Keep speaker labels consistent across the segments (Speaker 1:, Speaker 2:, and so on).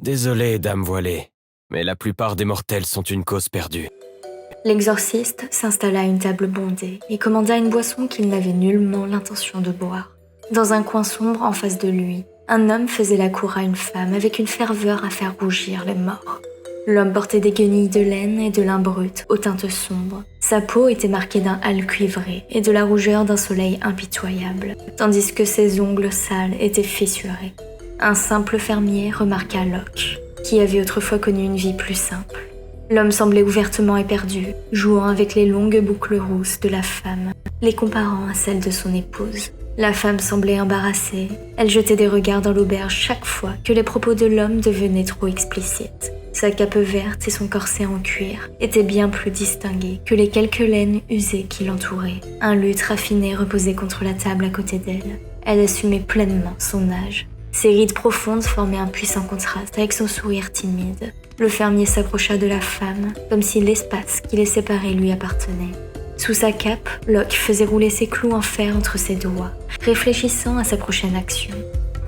Speaker 1: Désolé, dame voilée, mais la plupart des mortels sont une cause perdue.
Speaker 2: L'exorciste s'installa à une table bondée et commanda une boisson qu'il n'avait nullement l'intention de boire. Dans un coin sombre en face de lui, un homme faisait la cour à une femme avec une ferveur à faire rougir les morts. L'homme portait des guenilles de laine et de lin brut aux teintes sombres. Sa peau était marquée d'un hâle cuivré et de la rougeur d'un soleil impitoyable, tandis que ses ongles sales étaient fissurés. Un simple fermier remarqua Locke, qui avait autrefois connu une vie plus simple. L'homme semblait ouvertement éperdu, jouant avec les longues boucles rousses de la femme, les comparant à celles de son épouse. La femme semblait embarrassée. Elle jetait des regards dans l'auberge chaque fois que les propos de l'homme devenaient trop explicites. Sa cape verte et son corset en cuir étaient bien plus distingués que les quelques laines usées qui l'entouraient. Un luth raffiné reposait contre la table à côté d'elle. Elle assumait pleinement son âge. Ses rides profondes formaient un puissant contraste avec son sourire timide. Le fermier s'approcha de la femme, comme si l'espace qui les séparait lui appartenait. Sous sa cape, Locke faisait rouler ses clous en fer entre ses doigts, réfléchissant à sa prochaine action.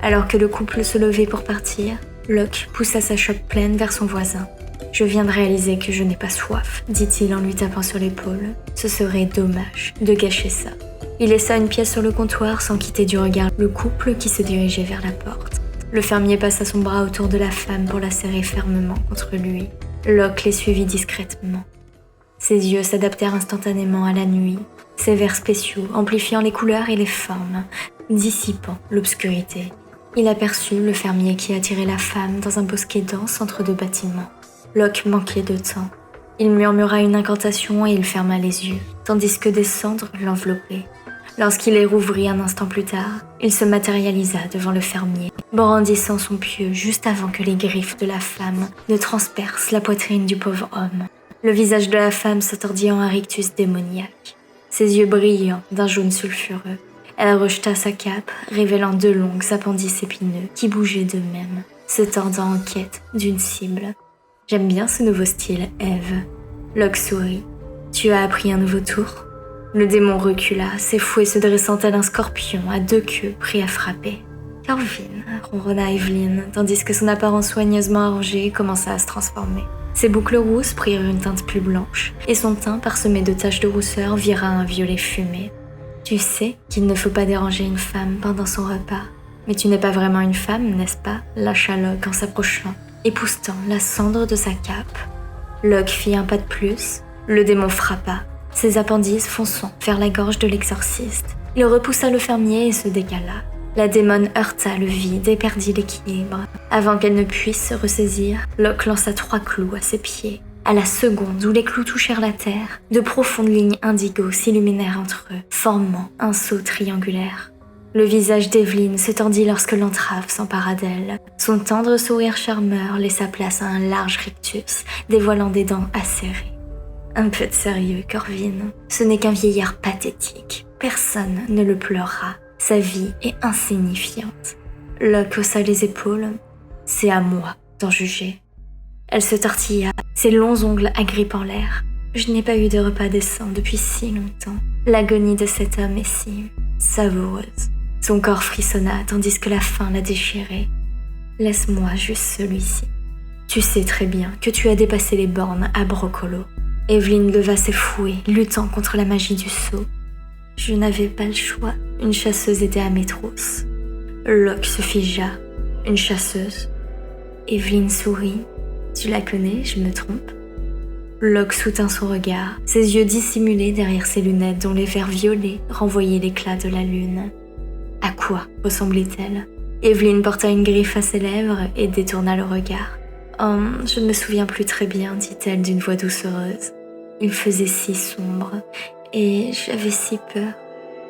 Speaker 2: Alors que le couple se levait pour partir, Locke poussa sa chope pleine vers son voisin. « Je viens de réaliser que je n'ai pas soif », dit-il en lui tapant sur l'épaule. « Ce serait dommage de gâcher ça. » Il laissa une pièce sur le comptoir sans quitter du regard le couple qui se dirigeait vers la porte. Le fermier passa son bras autour de la femme pour la serrer fermement contre lui. Locke les suivit discrètement. Ses yeux s'adaptèrent instantanément à la nuit, ses verres spéciaux amplifiant les couleurs et les formes, dissipant l'obscurité. Il aperçut le fermier qui attirait la femme dans un bosquet dense entre deux bâtiments. Locke manquait de temps. Il murmura une incantation et il ferma les yeux, tandis que des cendres l'enveloppaient. Lorsqu'il les rouvrit un instant plus tard, il se matérialisa devant le fermier, brandissant son pieu juste avant que les griffes de la femme ne transpercent la poitrine du pauvre homme. Le visage de la femme se tordit en un rictus démoniaque, ses yeux brillants d'un jaune sulfureux. Elle rejeta sa cape, révélant deux longs appendices épineux qui bougeaient d'eux-mêmes, se tordant en quête d'une cible. « J'aime bien ce nouveau style, Eve. » Locke sourit. « Tu as appris un nouveau tour ?» Le démon recula, ses fouets se dressant tel un scorpion à deux queues prêt à frapper. « Corvin » ronronna Evelyn, tandis que son apparence soigneusement arrangée commença à se transformer. Ses boucles rousses prirent une teinte plus blanche, et son teint parsemé de taches de rousseur vira un violet fumé. « Tu sais qu'il ne faut pas déranger une femme pendant son repas. Mais tu n'es pas vraiment une femme, n'est-ce pas ?» lâcha Locke en s'approchant, époussetant la cendre de sa cape. Locke fit un pas de plus. Le démon frappa, ses appendices fonçant vers la gorge de l'exorciste. Il repoussa le fermier et se décala. La démone heurta le vide et perdit l'équilibre. Avant qu'elle ne puisse se ressaisir, Locke lança 3 clous à ses pieds. À la seconde où les clous touchèrent la terre, de profondes lignes indigo s'illuminèrent entre eux, formant un sceau triangulaire. Le visage d'Evelyn se tendit lorsque l'entrave s'empara d'elle. Son tendre sourire charmeur laissa place à un large rictus, dévoilant des dents acérées. Un peu de sérieux, Corvin. Ce n'est qu'un vieillard pathétique. Personne ne le pleurera. Sa vie est insignifiante. Locke haussa les épaules. C'est à moi d'en juger. Elle se tortilla, ses longs ongles agrippant l'air. Je n'ai pas eu de repas décent depuis si longtemps. L'agonie de cet homme est si savoureuse. Son corps frissonna tandis que la faim la déchirait. Laisse-moi juste celui-ci. Tu sais très bien que tu as dépassé les bornes à Brocolo. Evelyn leva ses fouets, luttant contre la magie du sceau. Je n'avais pas le choix. Une chasseuse était à mes trousses. Locke se figea. Une chasseuse. Evelyn sourit. Tu la connais, je me trompe? Locke soutint son regard, ses yeux dissimulés derrière ses lunettes dont les verres violets renvoyaient l'éclat de la lune. À quoi ressemblait-elle? Evelyn porta une griffe à ses lèvres et détourna le regard. « Oh, je ne me souviens plus très bien, dit-elle d'une voix doucereuse. Il faisait si sombre, et j'avais si peur. »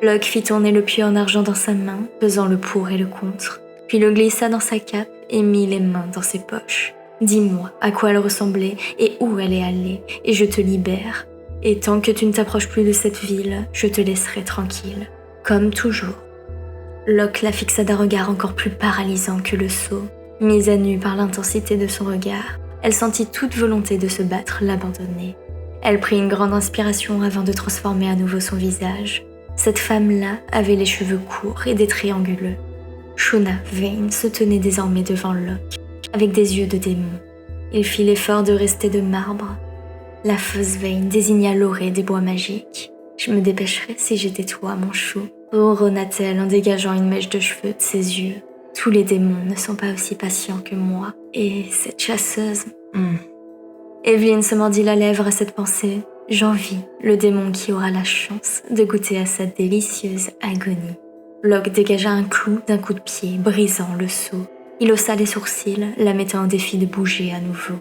Speaker 2: Locke fit tourner le pieu en argent dans sa main, pesant le pour et le contre, puis le glissa dans sa cape et mit les mains dans ses poches. « Dis-moi à quoi elle ressemblait et où elle est allée, et je te libère. Et tant que tu ne t'approches plus de cette ville, je te laisserai tranquille. Comme toujours. » Locke la fixa d'un regard encore plus paralysant que le sceau. Mise à nu par l'intensité de son regard, elle sentit toute volonté de se battre l'abandonner. Elle prit une grande inspiration avant de transformer à nouveau son visage. Cette femme-là avait les cheveux courts et des traits anguleux. Shona Vane se tenait désormais devant Locke. avec des yeux de démon. Il fit l'effort de rester de marbre. La fausse veine désigna l'orée des bois magiques. Je me dépêcherais si j'étais toi, mon chou, ronronna-t-elle en dégageant une mèche de cheveux de ses yeux. Tous les démons ne sont pas aussi patients que moi. Et cette chasseuse... Evelyn se mordit la lèvre à cette pensée. J'envie le démon qui aura la chance de goûter à sa délicieuse agonie. Locke dégagea un clou d'un coup de pied, brisant le seau. Il haussa les sourcils, la mettant au défi de bouger à nouveau.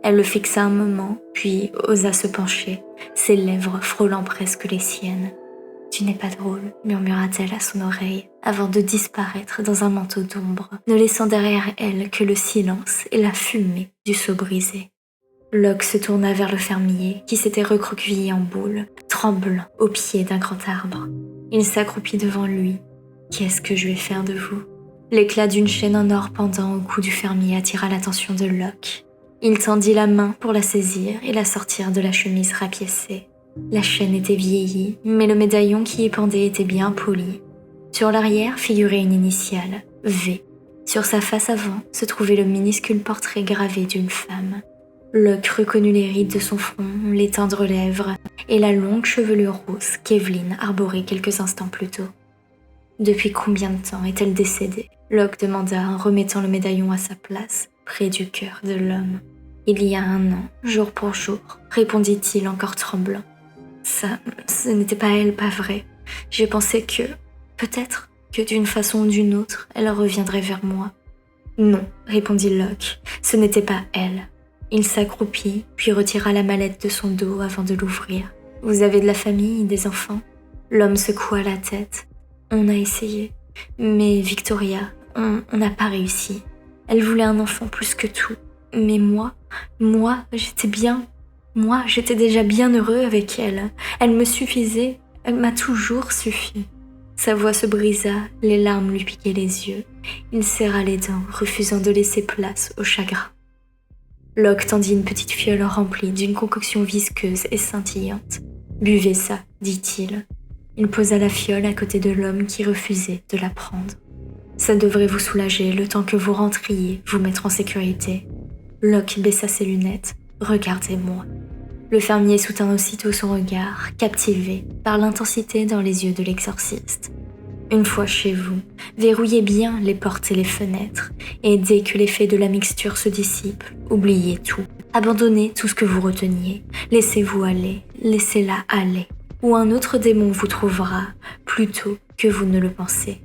Speaker 2: Elle le fixa un moment, puis osa se pencher, ses lèvres frôlant presque les siennes. « Tu n'es pas drôle », murmura-t-elle à son oreille, avant de disparaître dans un manteau d'ombre, ne laissant derrière elle que le silence et la fumée du seau brisé. Locke se tourna vers le fermier, qui s'était recroquevillé en boule, tremblant au pied d'un grand arbre. Il s'accroupit devant lui. « Qu'est-ce que je vais faire de vous ?» L'éclat d'une chaîne en or pendant au cou du fermier attira l'attention de Locke. Il tendit la main pour la saisir et la sortir de la chemise rapiécée. La chaîne était vieillie, mais le médaillon qui y pendait était bien poli. Sur l'arrière figurait une initiale, V. Sur sa face avant se trouvait le minuscule portrait gravé d'une femme. Locke reconnut les rides de son front, les tendres lèvres et la longue chevelure rousse qu'Evelyn arborait quelques instants plus tôt. « Depuis combien de temps est-elle décédée ?» Locke demanda en remettant le médaillon à sa place, près du cœur de l'homme. « Il y a 1 an, jour pour jour, » répondit-il encore tremblant. « Ce n'était pas elle, pas vrai. J'ai pensé que, peut-être, que d'une façon ou d'une autre, elle reviendrait vers moi. »« Non, » répondit Locke, « ce n'était pas elle. » Il s'accroupit, puis retira la mallette de son dos avant de l'ouvrir. « Vous avez de la famille, des enfants ?» L'homme secoua la tête. « On a essayé, mais Victoria, on n'a pas réussi. Elle voulait un enfant plus que tout. Mais moi, j'étais déjà bien heureux avec elle. Elle me suffisait, elle m'a toujours suffi. » Sa voix se brisa, les larmes lui piquaient les yeux. Il serra les dents, refusant de laisser place au chagrin. Locke tendit une petite fiole remplie d'une concoction visqueuse et scintillante. « Buvez ça, dit-il. » Il posa la fiole à côté de l'homme qui refusait de la prendre. « Ça devrait vous soulager le temps que vous rentriez, vous mettre en sécurité. » Locke baissa ses lunettes. « Regardez-moi. » Le fermier soutint aussitôt son regard, captivé par l'intensité dans les yeux de l'exorciste. « Une fois chez vous, verrouillez bien les portes et les fenêtres, et dès que l'effet de la mixture se dissipe, oubliez tout. Abandonnez tout ce que vous reteniez. Laissez-vous aller, laissez-la aller. Ou un autre démon vous trouvera, plus tôt que vous ne le pensez. »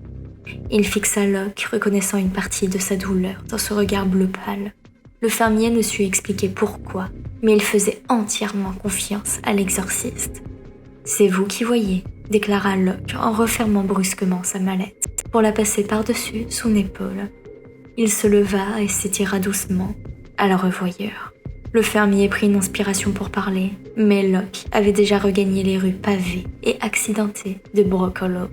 Speaker 2: Il fixa Locke, reconnaissant une partie de sa douleur dans ce regard bleu pâle. Le fermier ne sut expliquer pourquoi, mais il faisait entièrement confiance à l'exorciste. « C'est vous qui voyez, » déclara Locke en refermant brusquement sa mallette pour la passer par-dessus son épaule. Il se leva et s'étira doucement, à la revoyeur. Le fermier prit une inspiration pour parler, mais Locke avait déjà regagné les rues pavées et accidentées de Brook Hollow.